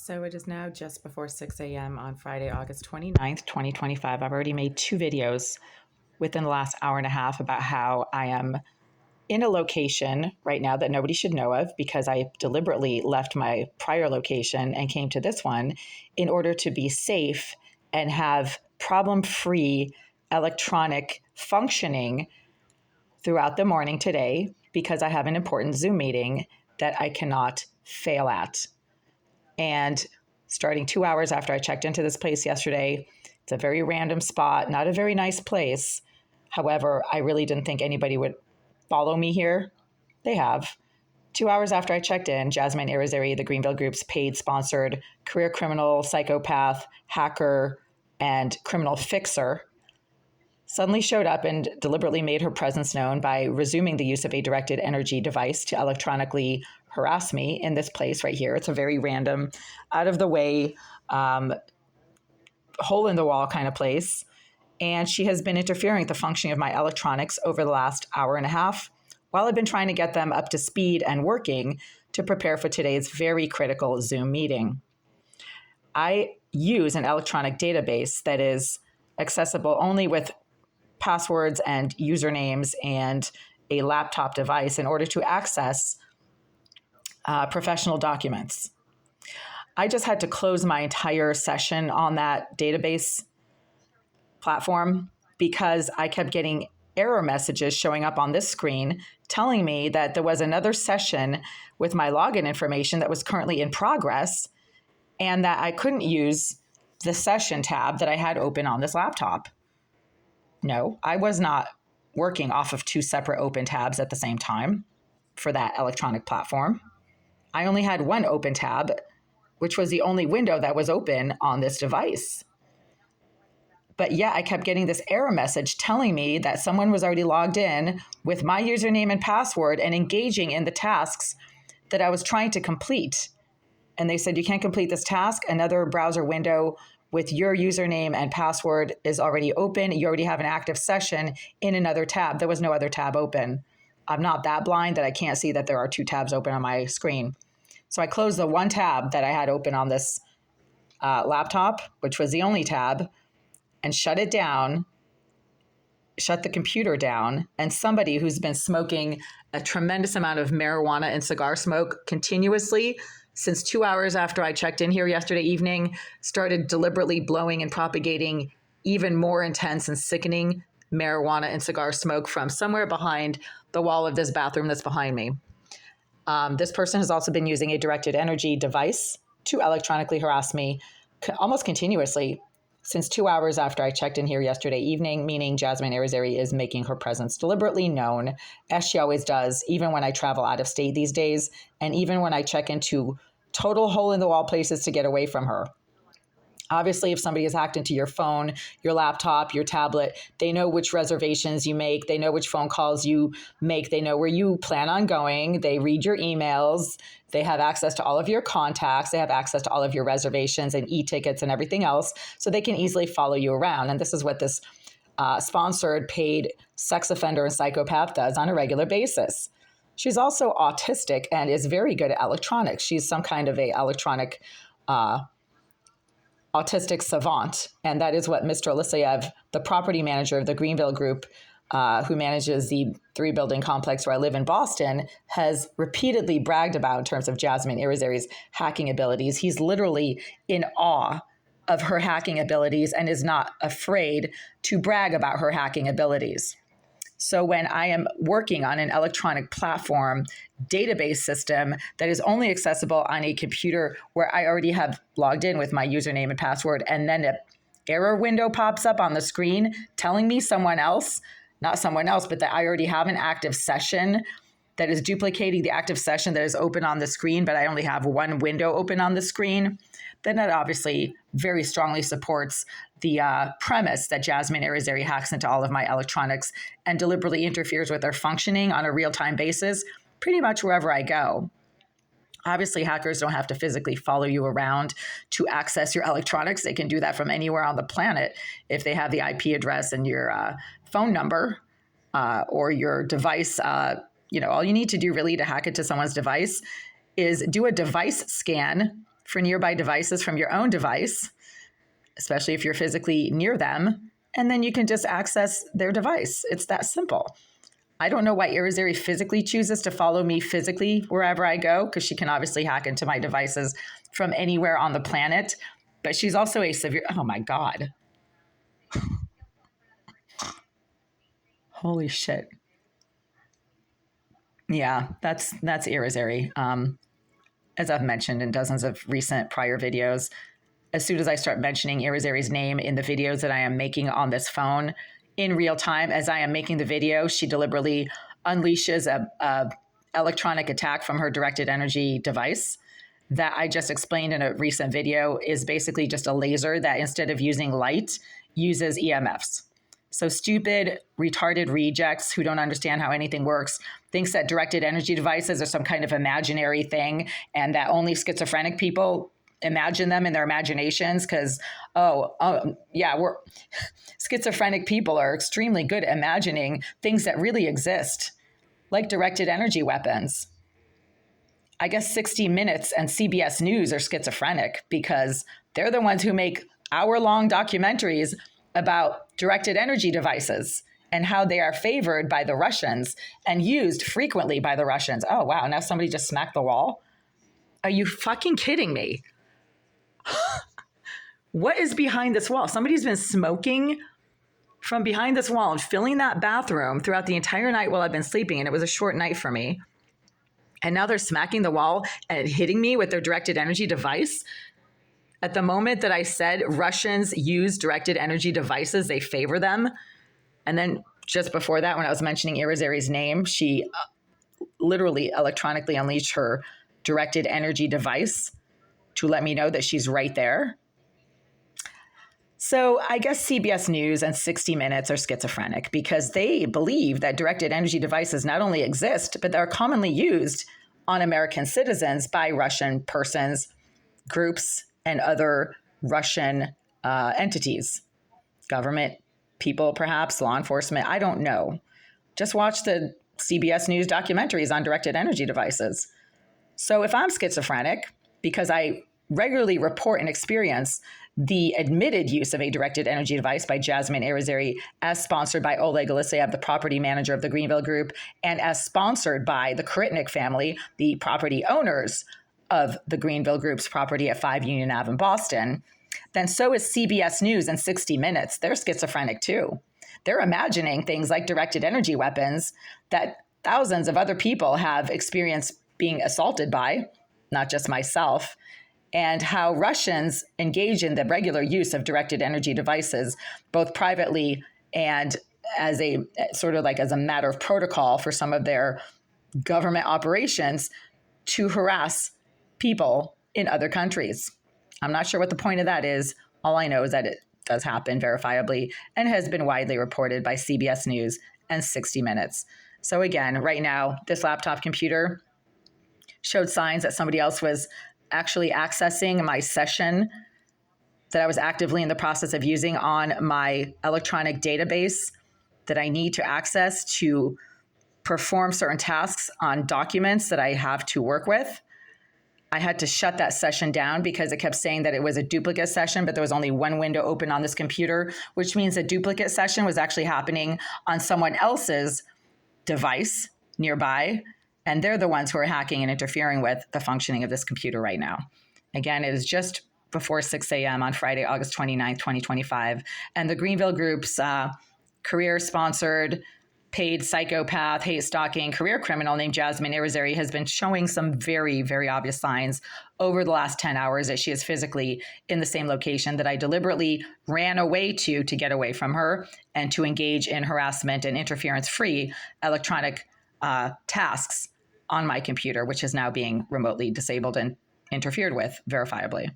So it is now just before 6 a.m. on Friday, August 29th, 2025. I've already made 2 videos within the last hour and a half about how I am in a location right now that nobody should know of because I deliberately left my prior location and came to this one in order to be safe and have problem-free electronic functioning throughout the morning today because I have an important Zoom meeting that I cannot fail at. And starting 2 hours after I checked into this place yesterday, it's a very random spot, not a very nice place. However, I really didn't think anybody would follow me here. They have. 2 hours after I checked in, Jasmine Irizarry, the Greenville Group's paid sponsored career criminal, psychopath, hacker, and criminal fixer, suddenly showed up and deliberately made her presence known by resuming the use of a directed energy device to electronically harass me in this place right here. It's a very random, out of the way, hole in the wall kind of place. And she has been interfering with the functioning of my electronics over the last hour and a half while I've been trying to get them up to speed and working to prepare for today's very critical Zoom meeting. I use an electronic database that is accessible only with passwords and usernames and a laptop device in order to access professional documents. I just had to close my entire session on that database platform because I kept getting error messages showing up on this screen telling me that there was another session with my login information that was currently in progress and that I couldn't use the session tab that I had open on this laptop. No, I was not working off of two separate open tabs at the same time for that electronic platform. I only had one open tab, which was the only window that was open on this device. But yeah, I kept getting this error message telling me that someone was already logged in with my username and password and engaging in the tasks that I was trying to complete. And they said, you can't complete this task. Another browser window with your username and password is already open. You already have an active session in another tab. There was no other tab open. I'm not that blind that I can't see that there are two tabs open on my screen. So I closed the one tab that I had open on this laptop, which was the only tab, and shut it down, shut the computer down. And somebody who's been smoking a tremendous amount of marijuana and cigar smoke continuously since 2 hours after I checked in here yesterday evening, started deliberately blowing and propagating even more intense and sickening marijuana and cigar smoke from somewhere behind the wall of this bathroom that's behind me. This person has also been using a directed energy device to electronically harass me almost continuously since 2 hours after I checked in here yesterday evening, meaning Jasmine Irizarry is making her presence deliberately known, as she always does, even when I travel out of state these days, and even when I check into total hole-in-the-wall places to get away from her. Obviously, if somebody has hacked into your phone, your laptop, your tablet, they know which reservations you make. They know which phone calls you make. They know where you plan on going. They read your emails. They have access to all of your contacts. They have access to all of your reservations and e-tickets and everything else, so they can easily follow you around. And this is what this sponsored paid sex offender and psychopath does on a regular basis. She's also autistic and is very good at electronics. She's some kind of a electronic autistic savant. And that is what Mr. Eliseyev, the property manager of the Greenville Group, who manages the 3-building complex where I live in Boston, has repeatedly bragged about in terms of Jasmine Irizarry's hacking abilities. He's literally in awe of her hacking abilities and is not afraid to brag about her hacking abilities. So when I am working on an electronic platform database system that is only accessible on a computer where I already have logged in with my username and password, and then an error window pops up on the screen telling me not someone else, but that I already have an active session that is duplicating the active session that is open on the screen, but I only have one window open on the screen, then that obviously very strongly supports the premise that Jasmine Irizarry hacks into all of my electronics and deliberately interferes with their functioning on a real-time basis pretty much wherever I go. Obviously, hackers don't have to physically follow you around to access your electronics. They can do that from anywhere on the planet if they have the IP address and your phone number or your device. All you need to do really to hack into someone's device is do a device scan for nearby devices from your own device, especially if you're physically near them, and then you can just access their device. It's that simple. I don't know why Irizarry physically chooses to follow me physically wherever I go, because she can obviously hack into my devices from anywhere on the planet. But she's also a severe, oh my God. Holy shit. Yeah, that's Irizarry. As I've mentioned in dozens of recent prior videos, as soon as I start mentioning Irizarry's name in the videos that I am making on this phone in real time, as I am making the video, she deliberately unleashes a electronic attack from her directed energy device that I just explained in a recent video is basically just a laser that instead of using light, uses EMFs. So stupid, retarded rejects who don't understand how anything works thinks that directed energy devices are some kind of imaginary thing and that only schizophrenic people imagine them in their imaginations because, we're schizophrenic people are extremely good at imagining things that really exist, like directed energy weapons. I guess 60 Minutes and CBS News are schizophrenic because they're the ones who make hour-long documentaries about directed energy devices and how they are favored by the Russians and used frequently by the Russians. Oh, wow. Now somebody just smacked the wall. Are you fucking kidding me? What is behind this wall? Somebody's been smoking from behind this wall and filling that bathroom throughout the entire night while I've been sleeping. And it was a short night for me. And now they're smacking the wall and hitting me with their directed energy device. At the moment that I said Russians use directed energy devices, they favor them. And then just before that, when I was mentioning Irizarry's name, she literally electronically unleashed her directed energy device to let me know that she's right there. So I guess CBS News and 60 Minutes are schizophrenic because they believe that directed energy devices not only exist, but they're commonly used on American citizens by Russian persons, groups, and other Russian entities, government people, perhaps law enforcement. I don't know. Just watch the CBS News documentaries on directed energy devices. So if I'm schizophrenic, because I regularly report and experience the admitted use of a directed energy device by Jasmine Irizarry as sponsored by Oleg Aleseyev, the property manager of the Greenville Group, and as sponsored by the Koritnik family, the property owners of the Greenville Group's property at 5 Union Ave in Boston, then so is CBS News and 60 Minutes. They're schizophrenic too. They're imagining things like directed energy weapons that thousands of other people have experienced being assaulted by, not just myself, and how Russians engage in the regular use of directed energy devices, both privately and as a sort of like as a matter of protocol for some of their government operations to harass people in other countries. I'm not sure what the point of that is. All I know is that it does happen verifiably and has been widely reported by CBS News and 60 Minutes. So again, right now, this laptop computer showed signs that somebody else was actually accessing my session that I was actively in the process of using on my electronic database that I need to access to perform certain tasks on documents that I have to work with. I had to shut that session down because it kept saying that it was a duplicate session, but there was only one window open on this computer, which means a duplicate session was actually happening on someone else's device nearby. And they're the ones who are hacking and interfering with the functioning of this computer right now. Again, it is just before 6 a.m. on Friday, August 29th, 2025. And the Greenville Group's career-sponsored, paid psychopath, hate stalking, career criminal named Jasmine Irizarry has been showing some very, very obvious signs over the last 10 hours that she is physically in the same location that I deliberately ran away to get away from her and to engage in harassment and interference-free electronic tasks on my computer, which is now being remotely disabled and interfered with verifiably.